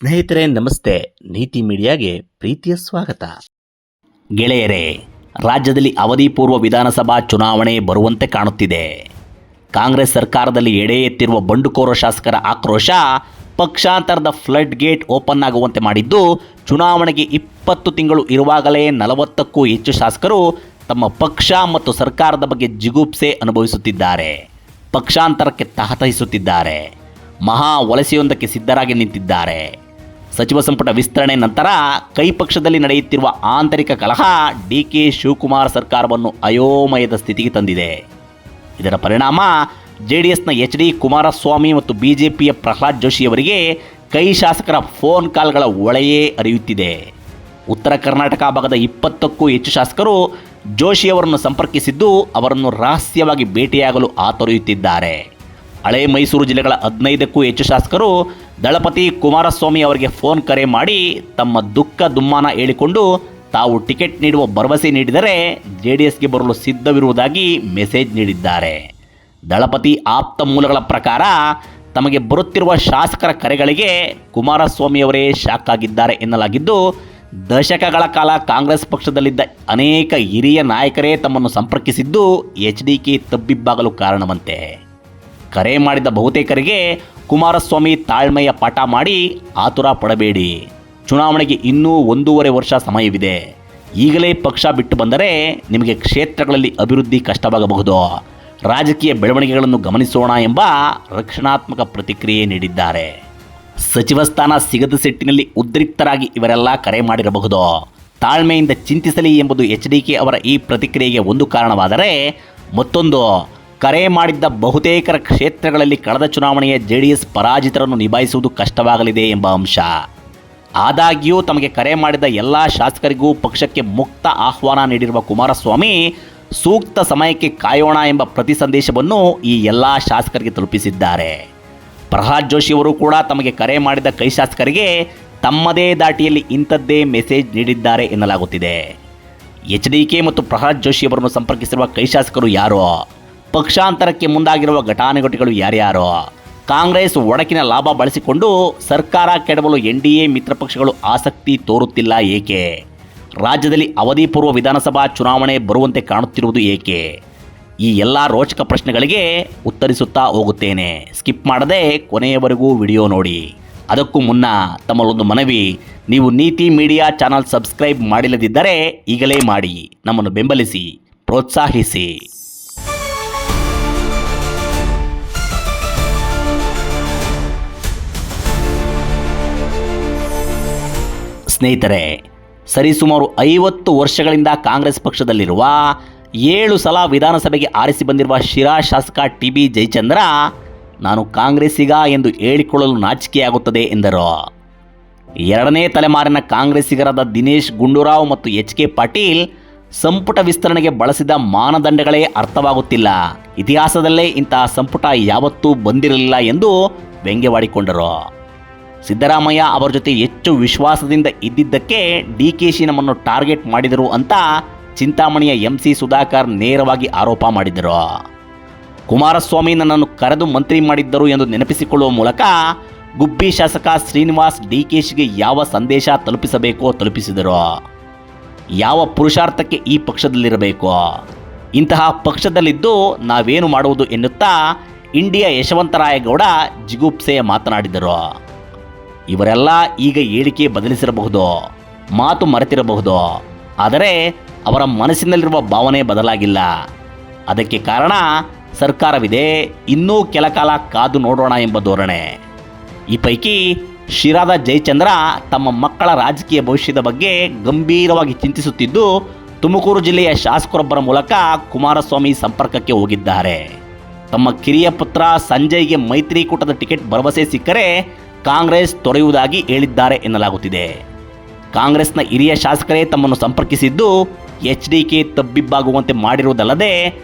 ಸ್ನೇಹಿತರೆ ನಮಸ್ತೆ. ನೀತಿ ಮೀಡಿಯಾಗೆ ಪ್ರೀತಿಯ ಸ್ವಾಗತ. ಗೆಳೆಯರೇ, ರಾಜ್ಯದಲ್ಲಿ ಅವಧಿ ಪೂರ್ವ ವಿಧಾನಸಭಾ ಚುನಾವಣೆ ಬರುವಂತೆ ಕಾಣುತ್ತಿದೆ. ಕಾಂಗ್ರೆಸ್ ಸರ್ಕಾರದಲ್ಲಿ ಎಡೆ ಎತ್ತಿರುವ ಬಂಡುಕೋರ ಶಾಸಕರ ಆಕ್ರೋಶ ಪಕ್ಷಾಂತರದ ಫ್ಲಡ್ ಗೇಟ್ ಓಪನ್ ಆಗುವಂತೆ ಮಾಡಿದ್ದು, ಚುನಾವಣೆಗೆ 20 ತಿಂಗಳು ಇರುವಾಗಲೇ 40ಕ್ಕೂ ಹೆಚ್ಚು ಶಾಸಕರು ತಮ್ಮ ಪಕ್ಷ ಮತ್ತು ಸರ್ಕಾರದ ಬಗ್ಗೆ ಜಿಗುಪ್ಸೆ ಅನುಭವಿಸುತ್ತಿದ್ದಾರೆ. ಪಕ್ಷಾಂತರಕ್ಕೆ ತಹತಹಿಸುತ್ತಿದ್ದಾರೆ. ಮಹಾ ವಲಸೆಯೊಂದಕ್ಕೆ ಸಿದ್ಧರಾಗಿ ನಿಂತಿದ್ದಾರೆ. ಸಚಿವ ಸಂಪುಟ ವಿಸ್ತರಣೆ ನಂತರ ಕೈಪಕ್ಷದಲ್ಲಿ ನಡೆಯುತ್ತಿರುವ ಆಂತರಿಕ ಕಲಹ ಡಿಕೆ ಶಿವಕುಮಾರ್ ಸರ್ಕಾರವನ್ನು ಅಯೋಮಯದ ಸ್ಥಿತಿಗೆ ತಂದಿದೆ. ಇದರ ಪರಿಣಾಮ ಜೆಡಿಎಸ್ನ ಎಚ್ ಡಿ ಕುಮಾರಸ್ವಾಮಿ ಮತ್ತು ಬಿಜೆಪಿಯ ಪ್ರಹ್ಲಾದ್ ಜೋಶಿಯವರಿಗೆ ಕೈ ಶಾಸಕರ ಫೋನ್ ಕಾಲ್ಗಳ ಒಳೆಯೇ ಹರಿಯುತ್ತಿದೆ. ಉತ್ತರ ಕರ್ನಾಟಕ ಭಾಗದ 20ಕ್ಕೂ ಹೆಚ್ಚು ಶಾಸಕರು ಜೋಶಿಯವರನ್ನು ಸಂಪರ್ಕಿಸಿದ್ದು, ಅವರನ್ನು ರಹಸ್ಯವಾಗಿ ಭೇಟಿಯಾಗಲು ಹಾತೊರೆಯುತ್ತಿದ್ದಾರೆ. ಹಳೆ ಮೈಸೂರು ಜಿಲ್ಲೆಗಳ 15ಕ್ಕೂ ಹೆಚ್ಚು ಶಾಸಕರು ದಳಪತಿ ಕುಮಾರಸ್ವಾಮಿ ಅವರಿಗೆ ಫೋನ್ ಕರೆ ಮಾಡಿ ತಮ್ಮ ದುಃಖ ದುಮ್ಮಾನ ಹೇಳಿಕೊಂಡು ತಾವು ಟಿಕೆಟ್ ನೀಡುವ ಭರವಸೆ ನೀಡಿದರೆ ಜೆಡಿಎಸ್ಗೆ ಬರಲು ಸಿದ್ಧವಿರುವುದಾಗಿ ಮೆಸೇಜ್ ನೀಡಿದ್ದಾರೆ. ದಳಪತಿ ಆಪ್ತ ಮೂಲಗಳ ಪ್ರಕಾರ ತಮಗೆ ಬರುತ್ತಿರುವ ಶಾಸಕರ ಕರೆಗಳಿಗೆ ಕುಮಾರಸ್ವಾಮಿಯವರೇ ಶಾಕ್ ಆಗಿದ್ದಾರೆ ಎನ್ನಲಾಗಿದ್ದು, ದಶಕಗಳ ಕಾಲ ಕಾಂಗ್ರೆಸ್ ಪಕ್ಷದಲ್ಲಿದ್ದ ಅನೇಕ ಹಿರಿಯ ನಾಯಕರೇ ತಮ್ಮನ್ನು ಸಂಪರ್ಕಿಸಿದ್ದು HDK ತಬ್ಬಿಬ್ಬಾಗಲು ಕಾರಣವಂತೆ. ಕರೆ ಮಾಡಿದ ಬಹುತೇಕರಿಗೆ ಕುಮಾರಸ್ವಾಮಿ ತಾಳ್ಮೆಯ ಪಾಠ ಮಾಡಿ ಆತುರ ಪಡಬೇಡಿ, ಚುನಾವಣೆಗೆ ಇನ್ನೂ 1.5 ವರ್ಷ ಸಮಯವಿದೆ, ಈಗಲೇ ಪಕ್ಷ ಬಿಟ್ಟು ಬಂದರೆ ನಿಮಗೆ ಕ್ಷೇತ್ರಗಳಲ್ಲಿ ಅಭಿವೃದ್ಧಿ ಕಷ್ಟವಾಗಬಹುದು, ರಾಜಕೀಯ ಬೆಳವಣಿಗೆಗಳನ್ನು ಗಮನಿಸೋಣ ಎಂಬ ರಕ್ಷಣಾತ್ಮಕ ಪ್ರತಿಕ್ರಿಯೆ ನೀಡಿದ್ದಾರೆ. ಸಚಿವ ಸ್ಥಾನ ಸಿಗದ ಸಿಟ್ಟಿನಲ್ಲಿ ಉದ್ರಿಕ್ತರಾಗಿ ಇವರೆಲ್ಲ ಕರೆ ಮಾಡಿರಬಹುದು. ತಾಳ್ಮೆಯಿಂದ ಚಿಂತಿಸಲಿ ಎಂಬುದು HDK ಅವರ ಈ ಪ್ರತಿಕ್ರಿಯೆಗೆ ಒಂದು ಕಾರಣವಾದರೆ, ಮತ್ತೊಂದು ಕರೆ ಮಾಡಿದ್ದ ಬಹುತೇಕರ ಕ್ಷೇತ್ರಗಳಲ್ಲಿ ಕಳೆದ ಚುನಾವಣೆಯ ಜೆಡಿಎಸ್ ಪರಾಜಿತರನ್ನು ನಿಭಾಯಿಸುವುದು ಕಷ್ಟವಾಗಲಿದೆ ಎಂಬ ಅಂಶ. ಆದಾಗ್ಯೂ ತಮಗೆ ಕರೆ ಮಾಡಿದ ಎಲ್ಲ ಶಾಸಕರಿಗೂ ಪಕ್ಷಕ್ಕೆ ಮುಕ್ತ ಆಹ್ವಾನ ನೀಡಿರುವ ಕುಮಾರಸ್ವಾಮಿ ಸೂಕ್ತ ಸಮಯಕ್ಕೆ ಕಾಯೋಣ ಎಂಬ ಪ್ರತಿ ಸಂದೇಶವನ್ನು ಈ ಎಲ್ಲ ಶಾಸಕರಿಗೆ ತಲುಪಿಸಿದ್ದಾರೆ. ಪ್ರಹ್ಲಾದ್ ಜೋಶಿಯವರು ಕೂಡ ತಮಗೆ ಕರೆ ಮಾಡಿದ ಕೈ ಶಾಸಕರಿಗೆ ತಮ್ಮದೇ ದಾಟಿಯಲ್ಲಿ ಇಂಥದ್ದೇ ಮೆಸೇಜ್ ನೀಡಿದ್ದಾರೆ ಎನ್ನಲಾಗುತ್ತಿದೆ. HDK ಮತ್ತು ಪ್ರಹ್ಲಾದ್ ಜೋಶಿಯವರನ್ನು ಸಂಪರ್ಕಿಸಿರುವ ಕೈ ಶಾಸಕರು ಯಾರು? ಪಕ್ಷಾಂತರಕ್ಕೆ ಮುಂದಾಗಿರುವ ಘಟಾನುಘಟಿಗಳು ಯಾರ್ಯಾರು? ಕಾಂಗ್ರೆಸ್ ಒಡಕಿನ ಲಾಭ ಬಳಸಿಕೊಂಡು ಸರ್ಕಾರ ಕೆಡವಲು NDA ಮಿತ್ರ ಪಕ್ಷಗಳು ಆಸಕ್ತಿ ತೋರುತ್ತಿಲ್ಲ ಏಕೆ? ರಾಜ್ಯದಲ್ಲಿ ಅವಧಿ ಪೂರ್ವ ವಿಧಾನಸಭಾ ಚುನಾವಣೆ ಬರುವಂತೆ ಕಾಣುತ್ತಿರುವುದು ಏಕೆ? ಈ ಎಲ್ಲ ರೋಚಕ ಪ್ರಶ್ನೆಗಳಿಗೆ ಉತ್ತರಿಸುತ್ತಾ ಹೋಗುತ್ತೇನೆ. ಸ್ಕಿಪ್ ಮಾಡದೆ ಕೊನೆಯವರೆಗೂ ವಿಡಿಯೋ ನೋಡಿ. ಅದಕ್ಕೂ ಮುನ್ನ ತಮ್ಮಲ್ಲೊಂದು ಮನವಿ, ನೀವು ನೀತಿ ಮೀಡಿಯಾ ಚಾನಲ್ ಸಬ್ಸ್ಕ್ರೈಬ್ ಮಾಡಿಲ್ಲದಿದ್ದರೆ ಈಗಲೇ ಮಾಡಿ, ನಮ್ಮನ್ನು ಬೆಂಬಲಿಸಿ, ಪ್ರೋತ್ಸಾಹಿಸಿ. ಸ್ನೇಹಿತರೆ, ಸರಿಸುಮಾರು 50 ವರ್ಷಗಳಿಂದ ಕಾಂಗ್ರೆಸ್ ಪಕ್ಷದಲ್ಲಿರುವ 7 ಸಲ ವಿಧಾನಸಭೆಗೆ ಆರಿಸಿ ಬಂದಿರುವ ಶಿರಾ ಶಾಸಕ TB ಜಯಚಂದ್ರ, ನಾನು ಕಾಂಗ್ರೆಸ್ಸಿಗ ಎಂದು ಹೇಳಿಕೊಳ್ಳಲು ನಾಚಿಕೆಯಾಗುತ್ತದೆ ಎಂದರು. 2ನೇ ತಲೆಮಾರಿನ ಕಾಂಗ್ರೆಸ್ಸಿಗರಾದ ದಿನೇಶ್ ಗುಂಡೂರಾವ್ ಮತ್ತು HK ಪಾಟೀಲ್ ಸಂಪುಟ ವಿಸ್ತರಣೆಗೆ ಬಳಸಿದ ಮಾನದಂಡಗಳೇ ಅರ್ಥವಾಗುತ್ತಿಲ್ಲ, ಇತಿಹಾಸದಲ್ಲೇ ಇಂತಹ ಸಂಪುಟ ಯಾವತ್ತೂ ಬಂದಿರಲಿಲ್ಲ ಎಂದು ವ್ಯಂಗ್ಯವಾಡಿಕೊಂಡರು. ಸಿದ್ದರಾಮಯ್ಯ ಅವರ ಜೊತೆ ಹೆಚ್ಚು ವಿಶ್ವಾಸದಿಂದ ಇದ್ದಿದ್ದಕ್ಕೆ DKಶಿ ನಮ್ಮನ್ನು ಟಾರ್ಗೆಟ್ ಮಾಡಿದರು ಅಂತ ಚಿಂತಾಮಣಿಯ MC ಸುಧಾಕರ್ ನೇರವಾಗಿ ಆರೋಪ ಮಾಡಿದರು. ಕುಮಾರಸ್ವಾಮಿ ನನ್ನನ್ನು ಕರೆದು ಮಂತ್ರಿ ಮಾಡಿದ್ದರು ಎಂದು ನೆನಪಿಸಿಕೊಳ್ಳುವ ಮೂಲಕ ಗುಬ್ಬಿ ಶಾಸಕ ಶ್ರೀನಿವಾಸ್ DKಶಿಗೆ ಯಾವ ಸಂದೇಶ ತಲುಪಿಸಬೇಕೋ ತಲುಪಿಸಿದರು. ಯಾವ ಪುರುಷಾರ್ಥಕ್ಕೆ ಈ ಪಕ್ಷದಲ್ಲಿರಬೇಕು? ಇಂತಹ ಪಕ್ಷದಲ್ಲಿದ್ದು ನಾವೇನು ಮಾಡುವುದು ಎನ್ನುತ್ತಾ ಇಂಡಿಯಾ ಯಶವಂತರಾಯಗೌಡ ಜಿಗುಪ್ಸೆಯ ಮಾತನಾಡಿದರು. ಇವರೆಲ್ಲ ಈಗ ಹೇಳಿಕೆ ಬದಲಿಸಿರಬಹುದು, ಮಾತು ಮರೆತಿರಬಹುದು, ಆದರೆ ಅವರ ಮನಸ್ಸಿನಲ್ಲಿರುವ ಭಾವನೆ ಬದಲಾಗಿಲ್ಲ. ಅದಕ್ಕೆ ಕಾರಣ ಸರ್ಕಾರವಿದೆ, ಇನ್ನೂ ಕೆಲ ಕಾಲ ಕಾದು ನೋಡೋಣ ಎಂಬ ಧೋರಣೆ. ಈ ಪೈಕಿ ಶಿರಾದ ಜಯಚಂದ್ರ ತಮ್ಮ ಮಕ್ಕಳ ರಾಜಕೀಯ ಭವಿಷ್ಯದ ಬಗ್ಗೆ ಗಂಭೀರವಾಗಿ ಚಿಂತಿಸುತ್ತಿದ್ದು, ತುಮಕೂರು ಜಿಲ್ಲೆಯ ಶಾಸಕರೊಬ್ಬರ ಮೂಲಕ ಕುಮಾರಸ್ವಾಮಿ ಸಂಪರ್ಕಕ್ಕೆ ಹೋಗಿದ್ದಾರೆ. ತಮ್ಮ ಕಿರಿಯ ಪುತ್ರ ಸಂಜಯ್ಗೆ ಮೈತ್ರಿಕೂಟದ ಟಿಕೆಟ್ ಭರವಸೆ ಸಿಕ್ಕರೆ ಕಾಂಗ್ರೆಸ್ ತೊರೆಯುವುದಾಗಿ ಹೇಳಿದ್ದಾರೆ ಎನ್ನಲಾಗುತ್ತಿದೆ. ಕಾಂಗ್ರೆಸ್ನ ಹಿರಿಯ ಶಾಸಕರೇ ತಮ್ಮನ್ನು ಸಂಪರ್ಕಿಸಿದ್ದು HDK ತಬ್ಬಿಬ್ಬಾಗುವಂತೆ ಮಾಡಿರುವುದಲ್ಲದೆ,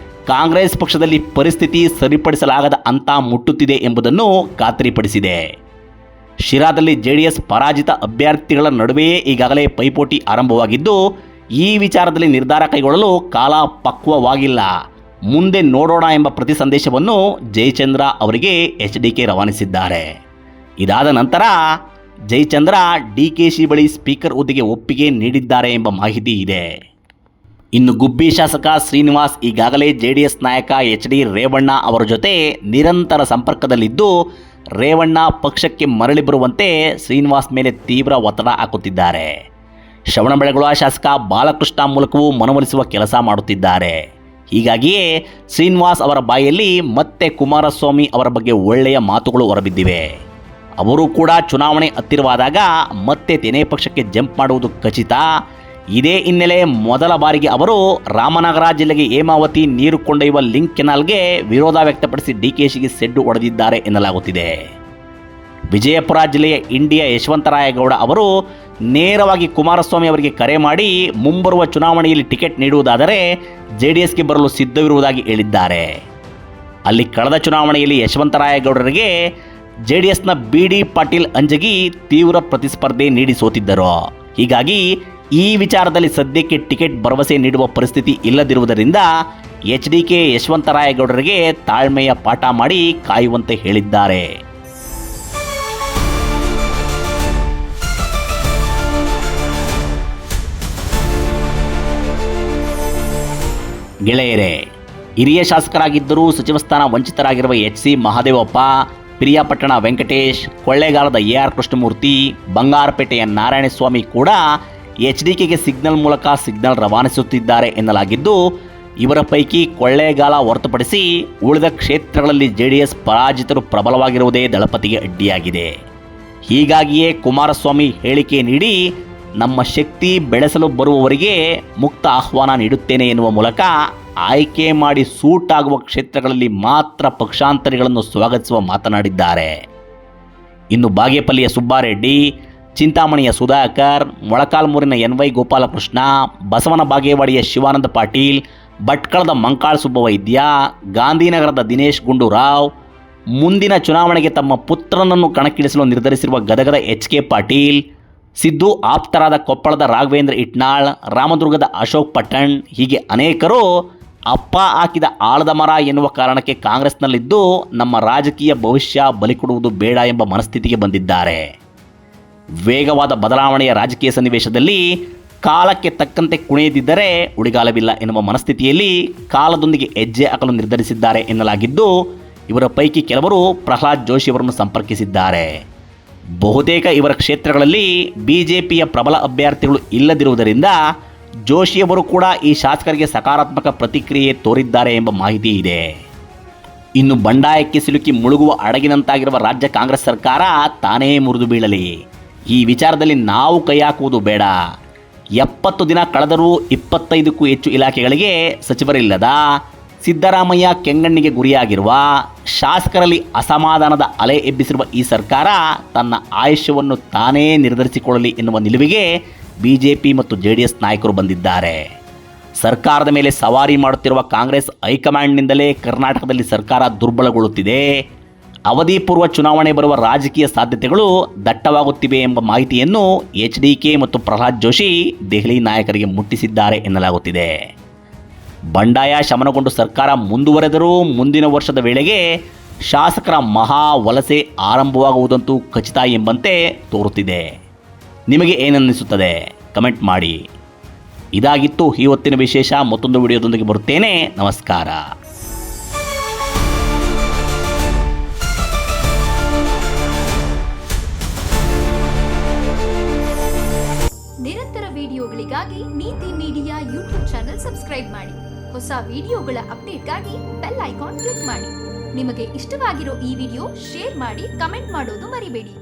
ಕಾಂಗ್ರೆಸ್ ಪಕ್ಷದಲ್ಲಿ ಪರಿಸ್ಥಿತಿ ಸರಿಪಡಿಸಲಾಗದ ಹಂತ ಮುಟ್ಟುತ್ತಿದೆ ಎಂಬುದನ್ನು ಖಾತ್ರಿಪಡಿಸಿದೆ. ಶಿರಾದಲ್ಲಿ ಜೆಡಿಎಸ್ ಪರಾಜಿತ ಅಭ್ಯರ್ಥಿಗಳ ನಡುವೆಯೇ ಈಗಾಗಲೇ ಪೈಪೋಟಿ ಆರಂಭವಾಗಿದ್ದು, ಈ ವಿಚಾರದಲ್ಲಿ ನಿರ್ಧಾರ ಕೈಗೊಳ್ಳಲು ಕಾಲ ಪಕ್ವವಾಗಿಲ್ಲ, ಮುಂದೆ ನೋಡೋಣ ಎಂಬ ಪ್ರತಿ ಸಂದೇಶವನ್ನು ಜಯಚಂದ್ರ ಅವರಿಗೆ HDK ರವಾನಿಸಿದ್ದಾರೆ. ಇದಾದ ನಂತರ ಜಯಚಂದ್ರ ಡಿಕೆಶಿ ಬಳಿ ಸ್ಪೀಕರ್ ಹುದ್ದೆಗೆ ಒಪ್ಪಿಗೆ ನೀಡಿದ್ದಾರೆ ಎಂಬ ಮಾಹಿತಿ ಇದೆ. ಇನ್ನು ಗುಬ್ಬಿ ಶಾಸಕ ಶ್ರೀನಿವಾಸ್ ಈಗಾಗಲೇ ಜೆಡಿಎಸ್ ನಾಯಕ ಎಚ್ ಡಿ ರೇವಣ್ಣ ಅವರ ಜೊತೆ ನಿರಂತರ ಸಂಪರ್ಕದಲ್ಲಿದ್ದು ರೇವಣ್ಣ ಪಕ್ಷಕ್ಕೆ ಮರಳಿ ಬರುವಂತೆ ಶ್ರೀನಿವಾಸ್ ಮೇಲೆ ತೀವ್ರ ಒತ್ತಡ ಹಾಕುತ್ತಿದ್ದಾರೆ. ಶ್ರವಣಬೆಳಗೊಳ ಶಾಸಕ ಬಾಲಕೃಷ್ಣ ಮೂಲಕವೂ ಮನವೊಲಿಸುವ ಕೆಲಸ ಮಾಡುತ್ತಿದ್ದಾರೆ. ಹೀಗಾಗಿಯೇ ಶ್ರೀನಿವಾಸ್ ಅವರ ಬಾಯಲ್ಲಿ ಮತ್ತೆ ಕುಮಾರಸ್ವಾಮಿ ಅವರ ಬಗ್ಗೆ ಒಳ್ಳೆಯ ಮಾತುಗಳು ಹೊರಬಿದ್ದಿವೆ. ಅವರು ಕೂಡ ಚುನಾವಣೆ ಹತ್ತಿರವಾದಾಗ ಮತ್ತೆ ತೆನೆ ಪಕ್ಷಕ್ಕೆ ಜಂಪ್ ಮಾಡುವುದು ಖಚಿತ. ಇದೇ ಹಿನ್ನೆಲೆ ಮೊದಲ ಬಾರಿಗೆ ಅವರು ರಾಮನಗರ ಜಿಲ್ಲೆಗೆ ಹೇಮಾವತಿ ನೀರು ಕೊಂಡೊಯ್ಯುವ ಲಿಂಕ್ ಕೆನಾಲ್ಗೆ ವಿರೋಧ ವ್ಯಕ್ತಪಡಿಸಿ ಡಿಕೆಶಿಗೆ ಸೆಡ್ಡು ಹೊಡೆದಿದ್ದಾರೆ ಎನ್ನಲಾಗುತ್ತಿದೆ. ವಿಜಯಪುರ ಜಿಲ್ಲೆಯ ಇಂಡಿಯ ಯಶವಂತರಾಯಗೌಡ ಅವರು ನೇರವಾಗಿ ಕುಮಾರಸ್ವಾಮಿ ಅವರಿಗೆ ಕರೆ ಮಾಡಿ ಮುಂಬರುವ ಚುನಾವಣೆಯಲ್ಲಿ ಟಿಕೆಟ್ ನೀಡುವುದಾದರೆ ಜೆಡಿಎಸ್ಗೆ ಬರಲು ಸಿದ್ಧವಿರುವುದಾಗಿ ಹೇಳಿದ್ದಾರೆ. ಅಲ್ಲಿ ಕಳೆದ ಚುನಾವಣೆಯಲ್ಲಿ ಯಶವಂತರಾಯಗೌಡರಿಗೆ ಜೆಡಿಎಸ್ನ ಬಿ.ಡಿ. ಪಾಟೀಲ್ ಅಂಜಗಿ ತೀವ್ರ ಪ್ರತಿಸ್ಪರ್ಧೆ ನೀಡಿ ಸೋತಿದ್ದರು. ಹೀಗಾಗಿ ಈ ವಿಚಾರದಲ್ಲಿ ಸದ್ಯಕ್ಕೆ ಟಿಕೆಟ್ ಭರವಸೆ ನೀಡುವ ಪರಿಸ್ಥಿತಿ ಇಲ್ಲದಿರುವುದರಿಂದ ಎಚ್.ಡಿ.ಕೆ ಯಶವಂತರಾಯಗೌಡರಿಗೆ ತಾಳ್ಮೆಯ ಪಾಠ ಮಾಡಿ ಕಾಯುವಂತೆ ಹೇಳಿದ್ದಾರೆ. ಗೆಳೆಯರೇ, ಹಿರಿಯ ಶಾಸಕರಾಗಿದ್ದರೂ ಸಚಿವ ಸ್ಥಾನ ವಂಚಿತರಾಗಿರುವ ಎಚ್.ಸಿ. ಮಹದೇವಪ್ಪ, ಪಿರಿಯಾಪಟ್ಟಣ ವೆಂಕಟೇಶ್, ಕೊಳ್ಳೇಗಾಲದ ಎ.ಆರ್. ಕೃಷ್ಣಮೂರ್ತಿ, ಬಂಗಾರಪೇಟೆಯ ನಾರಾಯಣಸ್ವಾಮಿ ಕೂಡ ಎಚ್.ಡಿ.ಕೆಗೆ ಸಿಗ್ನಲ್ ಮೂಲಕ ಸಿಗ್ನಲ್ ರವಾನಿಸುತ್ತಿದ್ದಾರೆ ಎನ್ನಲಾಗಿದ್ದು, ಇವರ ಪೈಕಿ ಕೊಳ್ಳೇಗಾಲ ಹೊರತುಪಡಿಸಿ ಉಳಿದ ಕ್ಷೇತ್ರಗಳಲ್ಲಿ ಜೆಡಿಎಸ್ ಪರಾಜಿತರು ಪ್ರಬಲವಾಗಿರುವುದೇ ದಳಪತಿಗೆ ಅಡ್ಡಿಯಾಗಿದೆ. ಹೀಗಾಗಿಯೇ ಕುಮಾರಸ್ವಾಮಿ ಹೇಳಿಕೆ ನೀಡಿ ನಮ್ಮ ಶಕ್ತಿ ಬೆಳೆಸಲು ಬರುವವರಿಗೆ ಮುಕ್ತ ಆಹ್ವಾನ ನೀಡುತ್ತೇನೆ ಎನ್ನುವ ಮೂಲಕ ಆಯ್ಕೆ ಮಾಡಿ ಸೂಟ್ ಆಗುವ ಕ್ಷೇತ್ರಗಳಲ್ಲಿ ಮಾತ್ರ ಪಕ್ಷಾಂತರಿಗಳನ್ನು ಸ್ವಾಗತಿಸುವ ಮಾತನಾಡಿದ್ದಾರೆ. ಇನ್ನು ಬಾಗೇಪಲ್ಲಿಯ ಸುಬ್ಬಾರೆಡ್ಡಿ, ಚಿಂತಾಮಣಿಯ ಸುಧಾಕರ್, ಮೊಳಕಾಲ್ಮೂರಿನ ಎನ್.ವೈ. ಗೋಪಾಲಕೃಷ್ಣ, ಬಸವನ ಬಾಗೇವಾಡಿಯ ಶಿವಾನಂದ ಪಾಟೀಲ್, ಭಟ್ಕಳದ ಮಂಕಾಳ್ ಸುಬ್ಬವೈದ್ಯ, ಗಾಂಧಿನಗರದ ದಿನೇಶ್ ಗುಂಡೂರಾವ್, ಮುಂದಿನ ಚುನಾವಣೆಗೆ ತಮ್ಮ ಪುತ್ರನನ್ನು ಕಣಕ್ಕಿಳಿಸಲು ನಿರ್ಧರಿಸಿರುವ ಗದಗದ ಎಚ್.ಕೆ. ಪಾಟೀಲ್, ಸಿದ್ದು ಆಪ್ತರಾದ ಕೊಪ್ಪಳದ ರಾಘವೇಂದ್ರ ಇಟ್ನಾಳ್, ರಾಮದುರ್ಗದ ಅಶೋಕ್ ಪಟ್ಟಣ್, ಹೀಗೆ ಅನೇಕರು ಅಪ್ಪ ಹಾಕಿದ ಆಳದ ಮರ ಎನ್ನುವ ಕಾರಣಕ್ಕೆ ಕಾಂಗ್ರೆಸ್ನಲ್ಲಿದ್ದು ನಮ್ಮ ರಾಜಕೀಯ ಭವಿಷ್ಯ ಬಲಿಕೊಡುವುದು ಬೇಡ ಎಂಬ ಮನಸ್ಥಿತಿಗೆ ಬಂದಿದ್ದಾರೆ. ವೇಗವಾದ ಬದಲಾವಣೆಯ ರಾಜಕೀಯ ಸನ್ನಿವೇಶದಲ್ಲಿ ಕಾಲಕ್ಕೆ ತಕ್ಕಂತೆ ಕುಣಿಯದಿದ್ದರೆ ಉಳಿಗಾಲವಿಲ್ಲ ಎನ್ನುವ ಮನಸ್ಥಿತಿಯಲ್ಲಿ ಕಾಲದೊಂದಿಗೆ ಹೆಜ್ಜೆ ಹಾಕಲು ನಿರ್ಧರಿಸಿದ್ದಾರೆ ಎನ್ನಲಾಗಿದ್ದು, ಇವರ ಪೈಕಿ ಕೆಲವರು ಪ್ರಹ್ಲಾದ್ ಜೋಶಿ ಅವರನ್ನು ಸಂಪರ್ಕಿಸಿದ್ದಾರೆ. ಬಹುತೇಕ ಇವರ ಕ್ಷೇತ್ರಗಳಲ್ಲಿ ಬಿಜೆಪಿಯ ಪ್ರಬಲ ಅಭ್ಯರ್ಥಿಗಳು ಇಲ್ಲದಿರುವುದರಿಂದ ಜೋಶಿಯವರು ಕೂಡ ಈ ಶಾಸಕರಿಗೆ ಸಕಾರಾತ್ಮಕ ಪ್ರತಿಕ್ರಿಯೆ ತೋರಿದ್ದಾರೆ ಎಂಬ ಮಾಹಿತಿ ಇದೆ. ಇನ್ನು ಬಂಡಾಯಕ್ಕೆ ಸಿಲುಕಿ ಮುಳುಗುವ ಹಡಗಿನಂತಾಗಿರುವ ರಾಜ್ಯ ಕಾಂಗ್ರೆಸ್ ಸರ್ಕಾರ ತಾನೇ ಮುರಿದು ಬೀಳಲಿ. ಈ ವಿಚಾರದಲ್ಲಿ ನಾವು ಕೈ ಹಾಕುವುದು ಬೇಡ. 70 ದಿನ ಕಳೆದರೂ 25ಕ್ಕೂ ಹೆಚ್ಚು ಇಲಾಖೆಗಳಿಗೆ ಸಚಿವರಿಲ್ಲದ, ಸಿದ್ದರಾಮಯ್ಯ ಕೆಂಗಣ್ಣಿಗೆ ಗುರಿಯಾಗಿರುವ, ಶಾಸಕರಲ್ಲಿ ಅಸಮಾಧಾನದ ಅಲೆ ಎಬ್ಬಿಸಿರುವ ಈ ಸರ್ಕಾರ ತನ್ನ ಆಯುಷ್ಯವನ್ನು ತಾನೇ ನಿರ್ಧರಿಸಿಕೊಳ್ಳಲಿ ಎನ್ನುವ ನಿಲುವಿಗೆ ಬಿಜೆಪಿ ಮತ್ತು ಜೆಡಿಎಸ್ ನಾಯಕರು ಬಂದಿದ್ದಾರೆ. ಸರ್ಕಾರದ ಮೇಲೆ ಸವಾರಿ ಮಾಡುತ್ತಿರುವ ಕಾಂಗ್ರೆಸ್ ಹೈಕಮಾಂಡ್ನಿಂದಲೇ ಕರ್ನಾಟಕದಲ್ಲಿ ಸರ್ಕಾರ ದುರ್ಬಲಗೊಳ್ಳುತ್ತಿದೆ. ಅವಧಿ ಪೂರ್ವ ಚುನಾವಣೆ ಬರುವ ರಾಜಕೀಯ ಸಾಧ್ಯತೆಗಳು ದಟ್ಟವಾಗುತ್ತಿವೆ ಎಂಬ ಮಾಹಿತಿಯನ್ನು ಎಚ್.ಡಿ.ಕೆ ಮತ್ತು ಪ್ರಹ್ಲಾದ್ ಜೋಶಿ ದೆಹಲಿ ನಾಯಕರಿಗೆ ಮುಟ್ಟಿಸಿದ್ದಾರೆ ಎನ್ನಲಾಗುತ್ತಿದೆ. ಬಂಡಾಯ ಶಮನಗೊಂಡು ಸರ್ಕಾರ ಮುಂದುವರೆದರೂ ಮುಂದಿನ ವರ್ಷದ ವೇಳೆಗೆ ಶಾಸಕರ ಮಹಾ ವಲಸೆ ಆರಂಭವಾಗುವುದಂತೂ ಖಚಿತ ಎಂಬಂತೆ ತೋರುತ್ತಿದೆ. ನಿಮಗೆ ಏನನ್ನಿಸುತ್ತದೆ? ಕಮೆಂಟ್ ಮಾಡಿ. ಇದಾಗಿತ್ತು ಈ ಹೊತ್ತಿನ ವಿಶೇಷ. ಮತ್ತೊಂದು ವಿಡಿಯೋದೊಂದಿಗೆ ಬರುತ್ತೇನೆ. ನಮಸ್ಕಾರ. ನಿರಂತರ ವಿಡಿಯೋಗಳಿಗಾಗಿ ನೀತಿ ಮೀಡಿಯಾ ಯೂಟ್ಯೂಬ್ ಚಾನೆಲ್ ಸಬ್ಸ್ಕ್ರೈಬ್ ಮಾಡಿ. ಹೊಸ ವಿಡಿಯೋಗಳ ಅಪ್ಡೇಟ್ಗಾಗಿ ಬೆಲ್ ಐಕಾನ್ ಕ್ಲಿಕ್ ಮಾಡಿ. ನಿಮಗೆ ಇಷ್ಟವಾಗಿರೋ ಈ ವಿಡಿಯೋ ಶೇರ್ ಮಾಡಿ, ಕಮೆಂಟ್ ಮಾಡೋದು ಮರಿಬೇಡಿ.